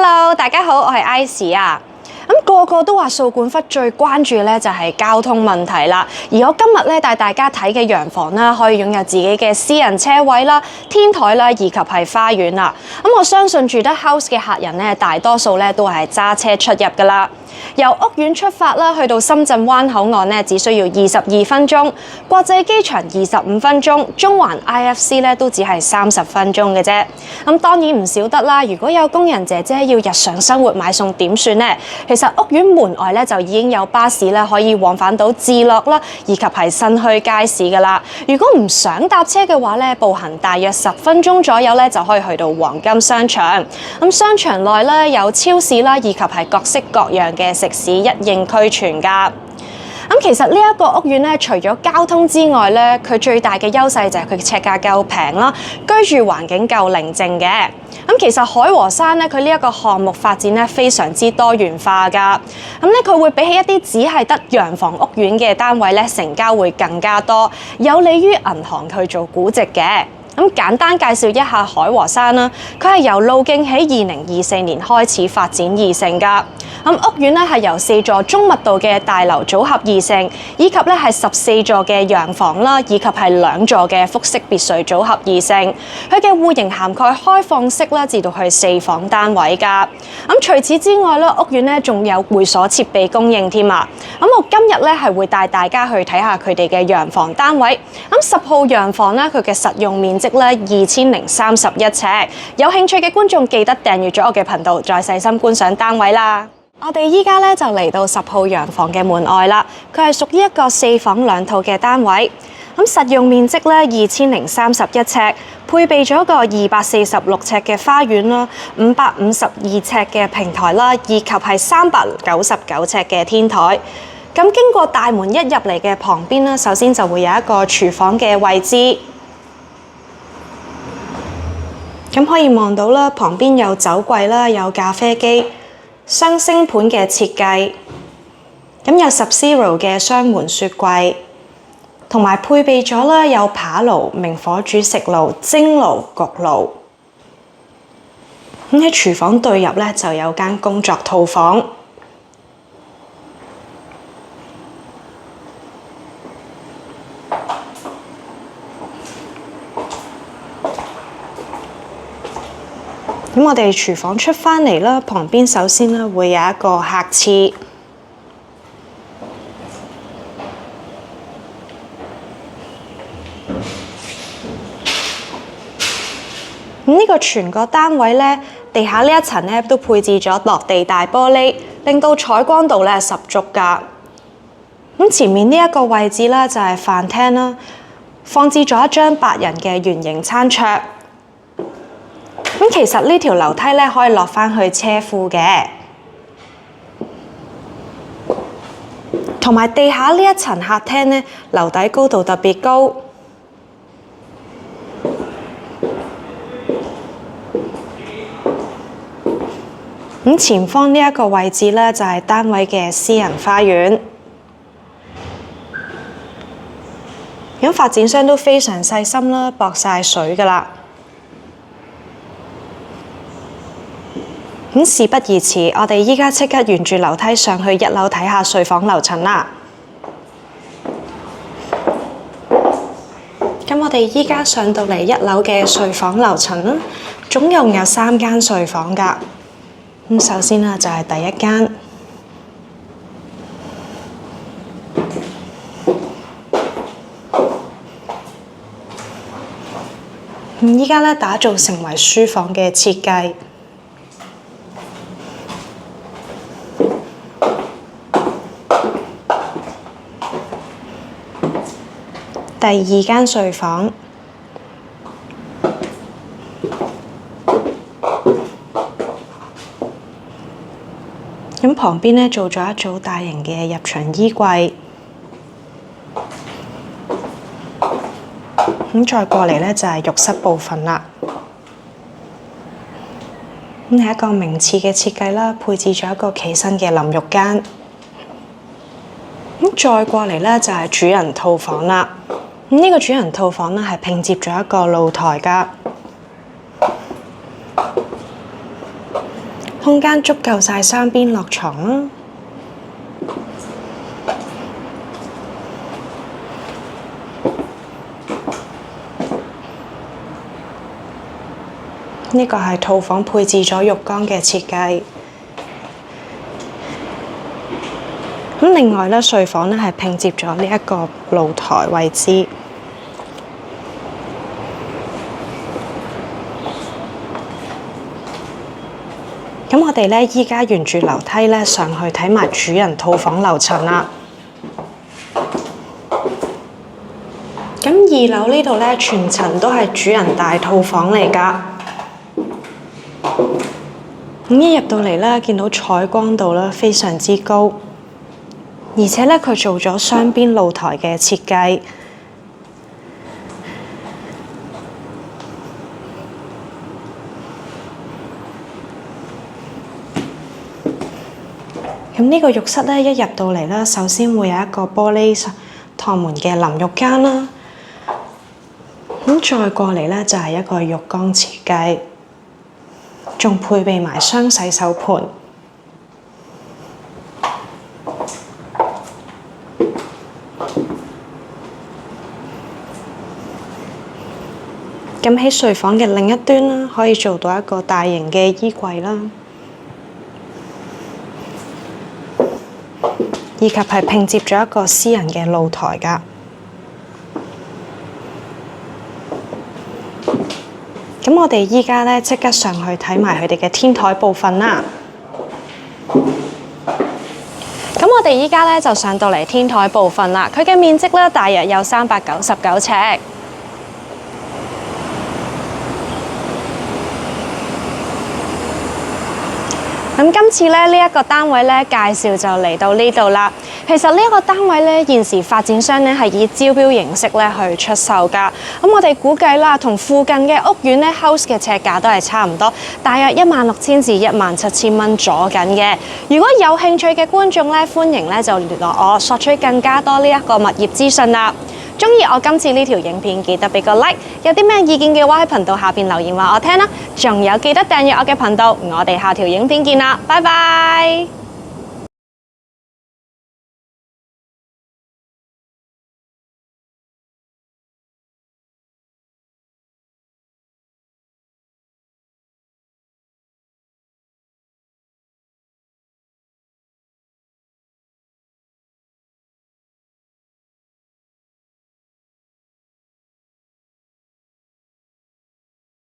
Hello， 大家好，我係 Icy 啊。個個都話掃管笏最關注咧就係交通問題啦。而我今日咧帶大家睇嘅洋房啦，可以擁有自己嘅私人車位啦、天台啦，以及係花園啦。我相信住得 house 嘅客人咧，大多數咧都係揸車出入噶啦。由屋苑出發啦，去到深圳灣口岸咧，只需要22分鐘；國際機場25分鐘，中環 IFC 咧都只係30分鐘嘅啫。當然唔少得啦，如果有工人姐姐要日常生活買餸點算呢？其實屋苑門外咧就已經有巴士咧可以往返到置樂啦，以及係新墟街市噶啦。如果唔想搭車嘅話咧，步行大約10分鐘左右咧就可以去到黃金商場。商場內咧有超市啦，以及係各式各樣嘅食肆一應俱全㗎。其實呢一個屋苑咧，除咗交通之外咧，佢最大嘅優勢就係佢嘅尺價夠平啦，居住環境夠寧靜嘅。其實海和山咧，佢呢一個項目發展咧非常之多元化㗎。佢會比起一啲只係得洋房屋苑嘅單位咧，成交會更加多，有利於銀行去做估值嘅。簡單介紹一下海和山啦，佢係由路徑喺2024年開始發展而成㗎。屋苑咧係由4座中密度嘅大樓組合而成，以及咧係14座嘅洋房啦，以及係2座嘅複式別墅組合而成。佢嘅戶型涵蓋開放式啦，至到去4房單位㗎。除此之外咧，屋苑咧仲有會所設備供應添啊。我今日咧係會帶大家去睇下佢哋嘅洋房單位。10號洋房咧，佢嘅實用面積咧2031尺。有興趣嘅觀眾記得訂閱咗我嘅頻道，再細心觀賞單位啦。我哋依家咧就嚟到10號洋房嘅門外啦，佢係屬於一個4房2套嘅單位。實用面積咧2031尺，配備咗個246尺嘅花園啦，552尺嘅平台啦，以及係399尺嘅天台。經過大門一入嚟嘅旁邊啦，首先就會有一個廚房嘅位置。可以望到啦，旁邊有酒櫃啦，有咖啡機。雙星盤嘅設計，有 Sub-Zero 嘅雙門雪櫃，同埋配備咗啦有扒爐、明火煮食爐、蒸爐、焗爐。喺廚房對入咧就有間工作套房。我哋廚房出返嚟啦，旁邊首先咧會有一個客廁。呢個全個單位咧，地下呢一層咧都配置咗落地大玻璃，令到採光度咧十足㗎。前面呢一個位置咧就係飯廳啦，放置咗一張8人嘅圓形餐桌。其實呢條樓梯咧可以落返去車庫嘅，同埋地下呢一層客廳咧，樓底高度特別高。前方呢一個位置咧就係單位嘅私人花園。發展商都非常細心啦，駁晒水㗎啦。事不宜遲，我哋依家即刻沿住樓梯上去1樓睇下睡房樓層啦。我哋依家上到嚟1樓嘅睡房樓層啦，總共有3間睡房㗎。首先啦，就係第一間。依家咧打造成為書房嘅設計。第2間睡房，旁邊咧做咗一組大型嘅入牆衣櫃，再過嚟咧就係浴室部分啦。係一個名廁嘅設計啦，配置咗一個企身嘅淋浴間。再過嚟咧就係主人套房啦。呢個主人套房咧係拼接咗一個露台㗎。空間足夠晒雙邊落床啦。呢個係套房配置咗浴缸嘅設計。咁另外咧，睡房咧係拼接咗呢一個露台位置。咁我哋咧依家沿住樓梯咧上去睇埋主人套房樓層啦。咁2樓呢度咧全層都係主人大套房嚟㗎。咁一入到嚟咧，見到採光度咧非常之高，而且咧佢做咗雙邊露台嘅設計。咁呢個浴室咧一入到嚟咧，首先會有一個玻璃趟門嘅淋浴間啦。咁再過嚟咧就係一個浴缸設計。仲配備埋雙洗手盆。咁喺睡房嘅另一端啦，可以做到一個大型嘅衣櫃啦，以及係拼接咗一個私人嘅露台㗎。咁我哋依家咧即刻上去睇埋佢哋嘅天台部分啦。咁我哋依家咧就上到嚟天台部分啦。佢嘅面積咧大約有399尺。咁今次咧呢一個單位咧介紹就嚟到呢度啦。其實呢一個單位咧現時發展商咧係以招標形式咧去出售㗎。咁我哋估計啦，同附近嘅屋苑咧 house 嘅尺價都係差唔多，大約16000至17000蚊左緊嘅。如果有興趣嘅觀眾咧，歡迎咧就聯絡我索取更加多呢一個物業資訊啦。鍾意我今次呢條影片，記得俾個 like。有啲咩意見嘅話，喺頻道下邊留言話我聽啦。仲有記得訂閱我嘅頻道，我哋下條影片見啦，拜拜。